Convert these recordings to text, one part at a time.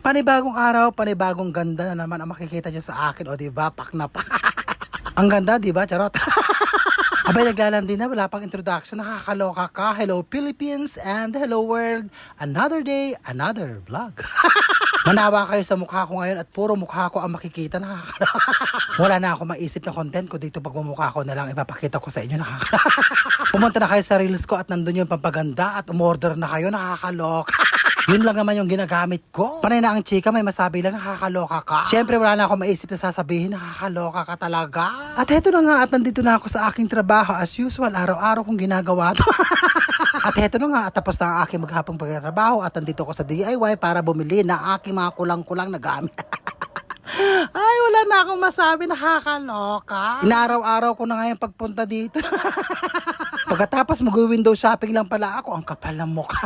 Panibagong araw, panibagong ganda na naman ang makikita nyo sa akin. O diba, pak na pa. Ang ganda, diba? Charot. Abay, naglalandi na. Wala pang introduction. Nakakaloka ka. Hello Philippines and hello world. Another day, another vlog. Manawa kayo sa mukha ko ngayon at puro mukha ko ang makikita. Nakakaloka. Wala na ako maisip na content ko dito. Pag mukha ko na lang ipapakita ko sa inyo. Nakakaloka. Pumunta na kayo sa reels ko at nandun yung pampaganda at umorder na kayo. Nakakaloka. Yun lang naman yung ginagamit ko. Panay na ang chika, may masabi lang, nakakaloka ka. Siyempre wala na ako maisip na sasabihin, nakakaloka ka talaga. At heto na nga, at nandito na ako sa aking trabaho as usual, araw-araw kong ginagawa to. At heto na nga, at tapos na ang aking maghapong pagtatrabaho at nandito ko sa DIY para bumili na aking mga kulang-kulang na gamit. Ay, wala na akong masabi, nakakaloka. Inaraw-araw ko na ngayon pagpunta dito. Pagkatapos mag-window shopping lang pala ako, ang kapal ng mukha.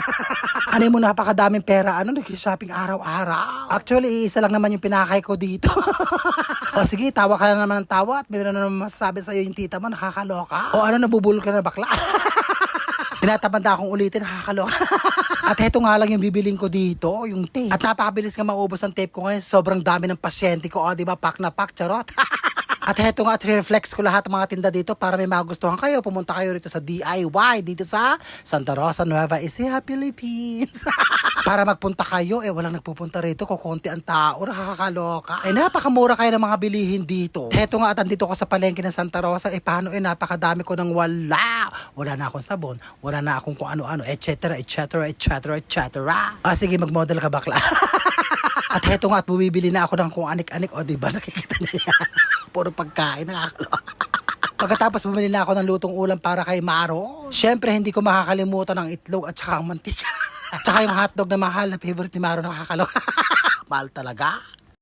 Ano mo, napakadaming pera, nag-shopping araw-araw. Actually, isa lang naman yung pinakay ko dito. O sige, tawa ka na naman ng tawa at mayroon na naman masasabi sa'yo yung tita mo, nakakaloka. O nabubulol ka na bakla. Tinatamad na akong ulitin, nakakaloka. At heto nga lang yung bibiling ko dito, yung tape. At napakabilis nga maubos ang tape ko ngayon, sobrang dami ng pasyente ko. O diba, pak na pak, charot. At heto nga, at reflex ko lahat ng mga tinda dito para may magustuhan kayo. Pumunta kayo rito sa DIY, dito sa Santa Rosa, Nueva Ecija, Philippines. Para magpunta kayo, walang nagpupunta rito, kukunti ang tao, nakakaloka. Napakamura kayo ng mga bilihin dito. Heto nga, at andito ko sa palengke ng Santa Rosa, paano napakadami ko ng wala. Wala na akong sabon, wala na akong kung ano-ano, etc. Sige, mag-model ka bakla. At heto nga, at bumibili na ako ng kung anik-anik. O diba, nakikita niya yan. Puro pagkain, nakakaloka. Pagkatapos bumili na ako ng lutong ulam para kay Maro. Siyempre, hindi ko makakalimutan ang itlog at saka ang mantika. At saka yung hotdog na mahal na favorite ni Maro, nakakaloka. Mahal talaga.